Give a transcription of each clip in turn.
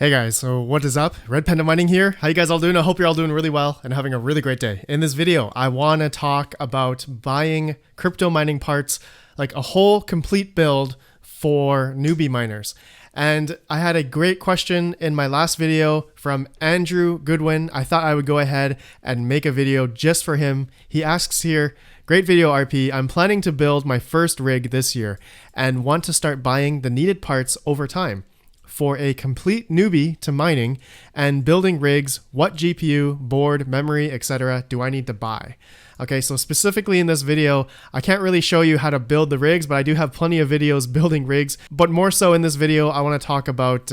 Hey guys, so what is up? RedPandaMining here. How you guys all doing? I hope you're all doing really well and having a really great day. In this video, I want to talk about buying crypto mining parts, like a whole complete build for newbie miners. And I had a great question in my last video from Andrew Goodwin. I thought I would go ahead and make a video just for him. He asks here, great video RP, I'm planning to build my first rig this year and want to start buying the needed parts over time. For a complete newbie to mining and building rigs, what GPU, board, memory, etc. do I need to buy? Okay, so specifically in this video, I can't really show you how to build the rigs, but I do have plenty of videos building rigs. But more so in this video, I want to talk about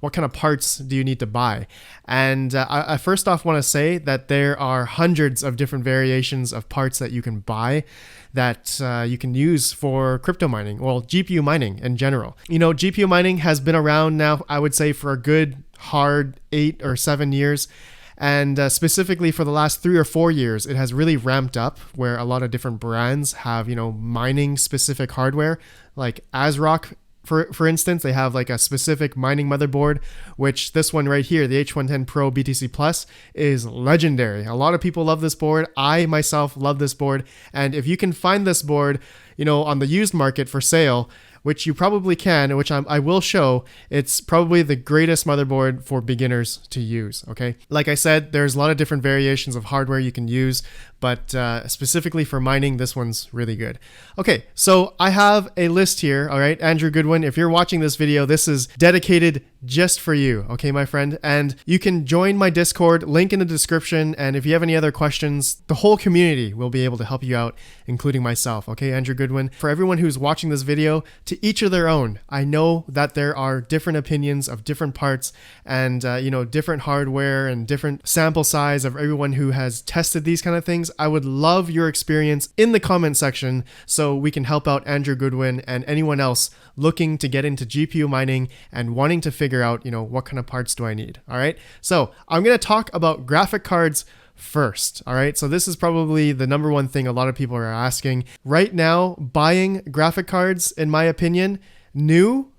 what kind of parts do you need to buy. And I first off want to say that there are hundreds of different variations of parts that you can buy that you can use for crypto mining, well, GPU mining in general. You know, GPU mining has been around now, I would say, for a good hard 8 or 7 years. And specifically for the last 3 or 4 years, it has really ramped up where a lot of different brands have, you know, mining specific hardware, like ASRock. For instance, they have like a specific mining motherboard, which this one right here, the H110 Pro BTC Plus, is legendary. A lot of people love this board. I myself love this board. And if you can find this board, you know, on the used market for sale, which you probably can, which I will show, it's probably the greatest motherboard for beginners to use, okay? Like I said, there's a lot of different variations of hardware you can use, but specifically for mining, this one's really good. Okay, so I have a list here, all right? Andrew Goodwin, if you're watching this video, this is dedicated just for you, okay, my friend? And you can join my Discord, link in the description, and if you have any other questions, the whole community will be able to help you out, including myself, okay, Andrew Goodwin? For everyone who's watching this video, to each of their own. I know that there are different opinions of different parts and, you know, different hardware and different sample size of everyone who has tested these kind of things. I would love your experience in the comment section so we can help out Andrew Goodwin and anyone else looking to get into GPU mining and wanting to figure out, you know, what kind of parts do I need? All right. So I'm going to talk about graphic cards first. All right. So this is probably the number one thing a lot of people are asking right now. Buying graphic cards, in my opinion,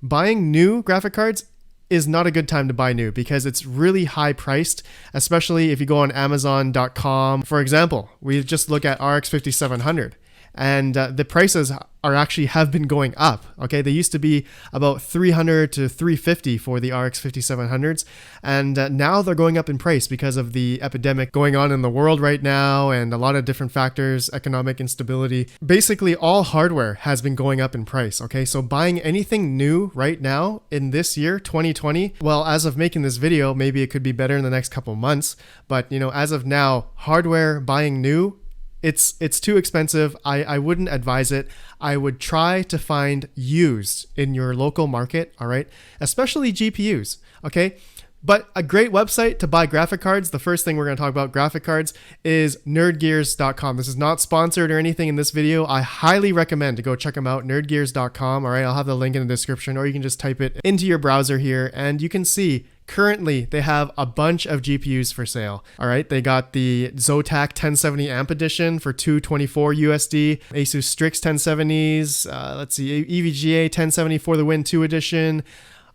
buying new graphic cards is not a good time to buy new because it's really high priced, especially if you go on Amazon.com. For example, we just look at RX 5700 and the prices have been going up. Okay, they used to be about $300 to $350 for the RX 5700s, and now they're going up in price because of the epidemic going on in the world right now and a lot of different factors, economic instability. Basically, all hardware has been going up in price. Okay, so buying anything new right now in this year, 2020, well, as of making this video, maybe it could be better in the next couple months, but you know, as of now, hardware buying new, it's too expensive. I wouldn't advise it. I would try to find used in your local market, all right? Especially GPUs, okay? But a great website to buy graphic cards, the first thing we're going to talk about graphic cards, is nerdgears.com. This is not sponsored or anything in this video. I highly recommend to go check them out, nerdgears.com, all right? I'll have the link in the description, or you can just type it into your browser here, and you can see currently, they have a bunch of GPUs for sale. All right, they got the Zotac 1070 Amp Edition for $224 USD, Asus Strix 1070s, let's see, EVGA 1070 for the Win 2 Edition,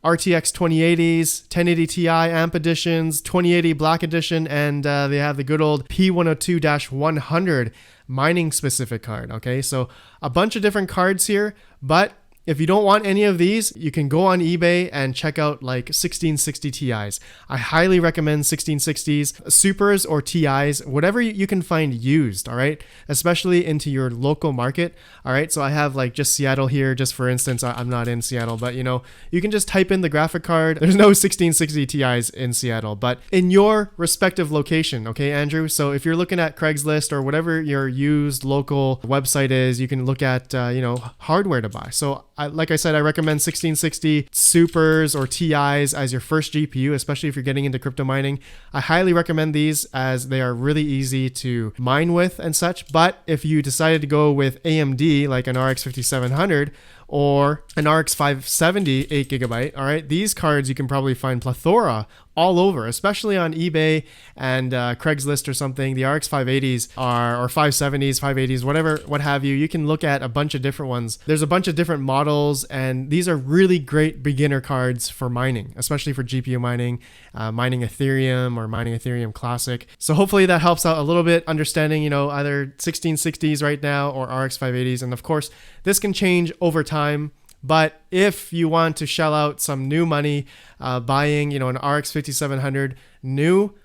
RTX 2080s, 1080 Ti Amp Editions, 2080 Black Edition, and they have the good old P102-100 mining specific card. Okay, so a bunch of different cards here, but if you don't want any of these, you can go on eBay and check out like 1660 Ti's. I highly recommend 1660s, Supers or Ti's, whatever you can find used, all right? Especially into your local market, all right? So I have like just Seattle here, just for instance. I'm not in Seattle, but you know, you can just type in the graphic card. There's no 1660 Ti's in Seattle, but in your respective location, okay, Andrew? So if you're looking at Craigslist or whatever your used local website is, you can look at, you know, hardware to buy. So like I said, I recommend 1660 Supers or Ti's as your first GPU, especially if you're getting into crypto mining. I highly recommend these as they are really easy to mine with and such. But if you decided to go with AMD, like an RX 5700 or an RX 570 8GB. All right, these cards you can probably find plethora all over, especially on eBay and Craigslist or something. The RX 580s or 570s, 580s, whatever, what have you. You can look at a bunch of different ones. There's a bunch of different models, and these are really great beginner cards for mining, especially for GPU mining, mining Ethereum or mining Ethereum Classic. So hopefully that helps out a little bit, understanding, either 1660s right now or RX 580s. And of course, this can change over time. But if you want to shell out some new money, buying, an RX 5700 new,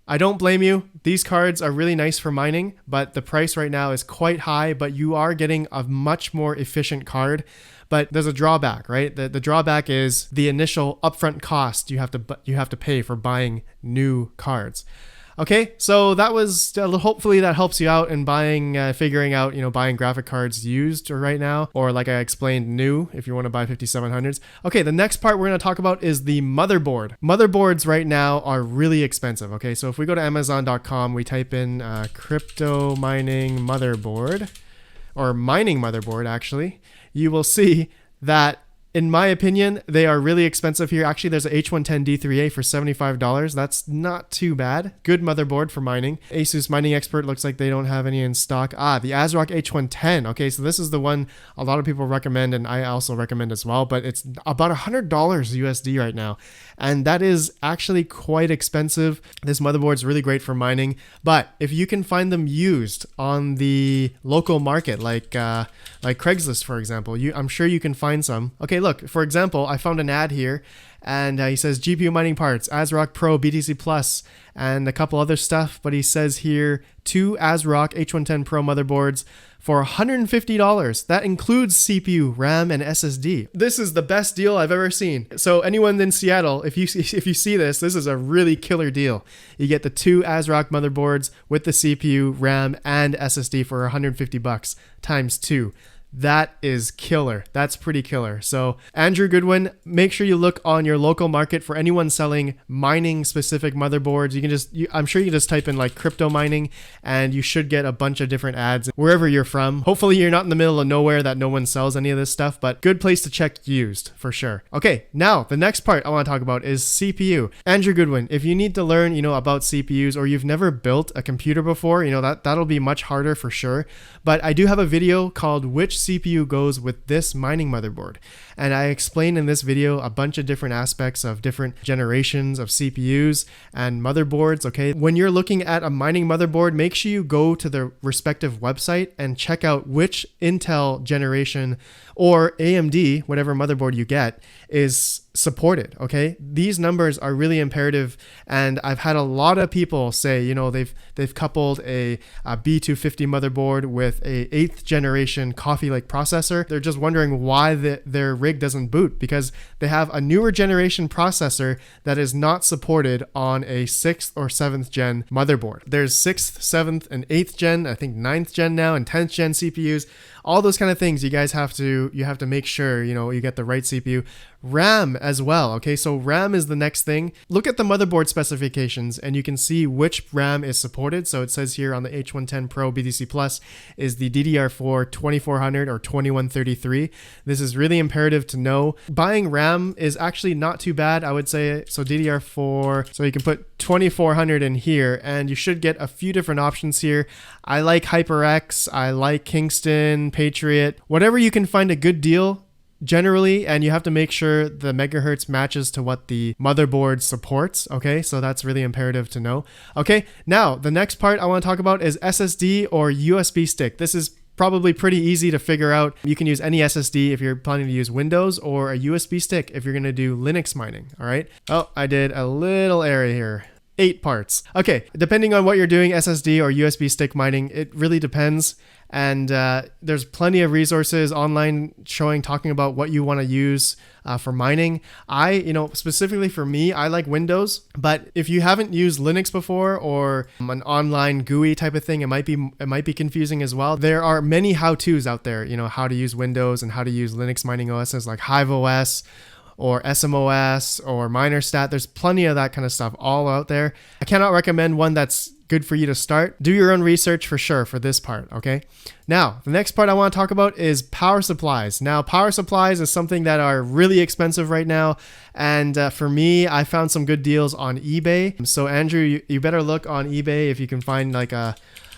I don't blame you. These cards are really nice for mining, but the price right now is quite high, but you are getting a much more efficient card. But there's a drawback, right? The drawback is the initial upfront cost you have to pay for buying new cards. Okay, so that was, hopefully that helps you out in figuring out, buying graphic cards used right now, or like I explained, new, if you want to buy 5700s. Okay, the next part we're going to talk about is the motherboard. Motherboards right now are really expensive. Okay, so if we go to Amazon.com, we type in crypto mining motherboard, or mining motherboard actually, you will see that, in my opinion, they are really expensive here. Actually, there's an H110D3A for $75. That's not too bad. Good motherboard for mining. Asus Mining Expert looks like they don't have any in stock. The ASRock H110. Okay, so this is the one a lot of people recommend, and I also recommend as well, but it's about $100 USD right now. And that is actually quite expensive. This motherboard is really great for mining, but if you can find them used on the local market, like Craigslist, for example, I'm sure you can find some. Okay, look, for example, I found an ad here, and he says GPU mining parts, ASRock Pro, BTC Plus, and a couple other stuff, but he says here 2 ASRock H110 Pro motherboards for $150. That includes CPU, RAM, and SSD. This is the best deal I've ever seen. So anyone in Seattle, if you see this is a really killer deal. You get the 2 ASRock motherboards with the CPU, RAM, and SSD for $150 times 2. That is killer. That's pretty killer. So Andrew Goodwin, make sure you look on your local market for anyone selling mining specific motherboards. You can I'm sure you can just type in like crypto mining, and you should get a bunch of different ads wherever you're from. Hopefully you're not in the middle of nowhere that no one sells any of this stuff, but good place to check used for sure. Okay, now the next part I want to talk about is CPU. Andrew Goodwin, if you need to learn, about CPUs, or you've never built a computer before, that'll be much harder for sure. But I do have a video called Which CPU Goes with This Mining Motherboard, and I explain in this video a bunch of different aspects of different generations of CPUs and motherboards. Okay, when you're looking at a mining motherboard, make sure you go to the respective website and check out which Intel generation or AMD, whatever motherboard you get, is supported. Okay, these numbers are really imperative, and I've had a lot of people say, they've coupled a B250 motherboard with a 8th generation Coffee Lake processor. They're just wondering why their rig doesn't boot, because they have a newer generation processor that is not supported on a 6th or 7th gen motherboard. There's 6th, 7th, and 8th gen, I think 9th gen now, and 10th gen CPUs. All those kind of things you guys have to make sure you get the right CPU. RAM as well. Okay, so RAM is the next thing. Look at the motherboard specifications and you can see which RAM is supported. So it says here on the H110 Pro BTC Plus is the DDR4 2400 or 2133. This is really imperative to know. Buying RAM is actually not too bad, I would say. So DDR4, so you can put 2400 in here and you should get a few different options here. I like HyperX, I like Kingston, Patriot, whatever you can find a good deal generally, and you have to make sure the megahertz matches to what the motherboard supports. Okay, so that's really imperative to know. Okay, now the next part I want to talk about is SSD or USB stick. This is probably pretty easy to figure out. You can use any SSD if you're planning to use Windows, or a USB stick if you're going to do Linux mining. All right. Oh, I did a little error here. 8 parts. Okay, depending on what you're doing, SSD or USB stick mining, it really depends. And there's plenty of resources online talking about what you want to use for mining. Specifically for me, I like Windows, but if you haven't used Linux before or an online GUI type of thing, it might be confusing as well. There are many how-tos out there, how to use Windows and how to use Linux mining OSs like HiveOS or SMOS or MinerStat. There's plenty of that kind of stuff all out there. I cannot recommend one that's good for you to start. Do your own research for sure for this part, okay? Now, the next part I want to talk about is power supplies. Now, power supplies is something that are really expensive right now. And for me, I found some good deals on eBay. So Andrew, you better look on eBay if you can find like a,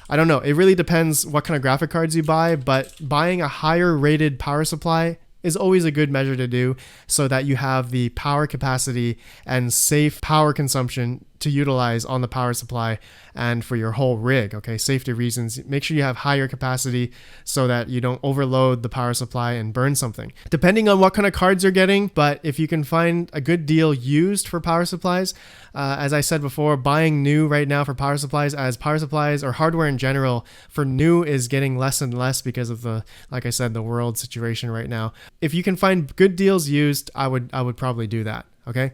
I don't know, it really depends what kind of graphic cards you buy, but buying a higher rated power supply is always a good measure to do so that you have the power capacity and safe power consumption to utilize on the power supply and for your whole rig. Okay, safety reasons, make sure you have higher capacity so that you don't overload the power supply and burn something. Depending on what kind of cards you're getting, but if you can find a good deal used for power supplies, as I said before, buying new right now for power supplies, as power supplies or hardware in general for new is getting less and less because of the, like I said, the world situation right now. If you can find good deals used, I would probably do that. Okay.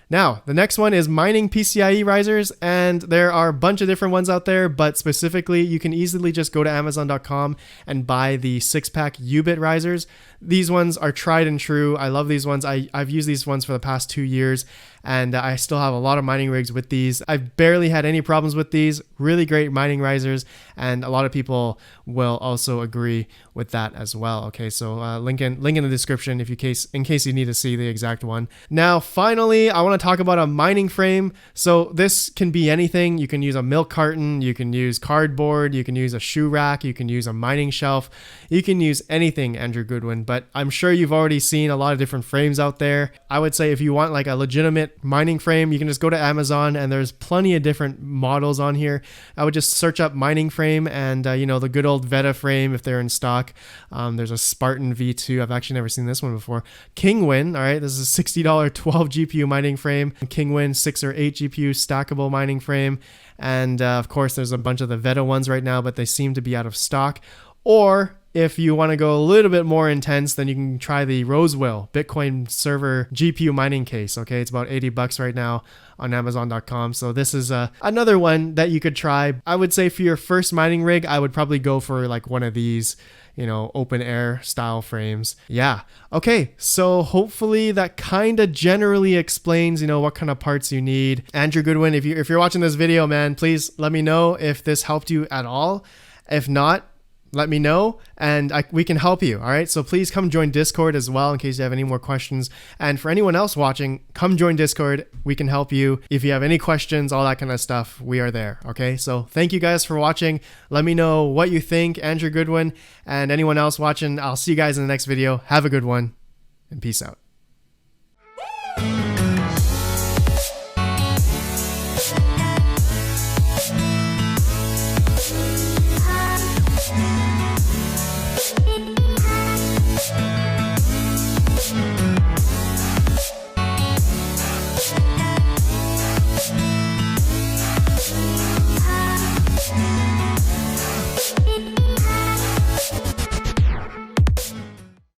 Now, the next one is mining Pcie risers, and there are a bunch of different ones out there, but specifically, you can easily just go to Amazon.com and buy the 6-pack U-bit risers. These ones are tried and true. I love these ones. I've used these ones for the past 2 years, and I still have a lot of mining rigs with these. I've barely had any problems with these. Really great mining risers, and a lot of people will also agree with that as well. Okay, so link in the description in case you need to see the exact one. Now, finally, I want to talk about a mining frame. So this can be anything. You can use a milk carton, you can use cardboard, you can use a shoe rack, you can use a mining shelf, you can use anything, Andrew Goodwin. But I'm sure you've already seen a lot of different frames out there. I would say if you want like a legitimate mining frame, you can just go to Amazon and there's plenty of different models on here. I would just search up mining frame and the good old Veta frame if they're in stock. There's a Spartan V2. I've actually never seen this one before. Kingwin, all right, this is a $60 12 GPU mining frame. Kingwin 6 or 8 GPU stackable mining frame. And of course, there's a bunch of the Veta ones right now, but they seem to be out of stock. Or if you want to go a little bit more intense, then you can try the Rosewell Bitcoin server GPU mining case. Okay, it's about $80 right now on Amazon.com. So this is another one that you could try. I would say for your first mining rig, I would probably go for like one of these, open air style frames. Yeah. Okay. So hopefully that kind of generally explains, what kind of parts you need. Andrew Goodwin, if you're watching this video, man, please let me know if this helped you at all. If not, let me know and we can help you. All right. So please come join Discord as well in case you have any more questions. And for anyone else watching, come join Discord. We can help you. If you have any questions, all that kind of stuff, we are there. Okay. So thank you guys for watching. Let me know what you think, Andrew Goodwin, and anyone else watching. I'll see you guys in the next video. Have a good one and peace out.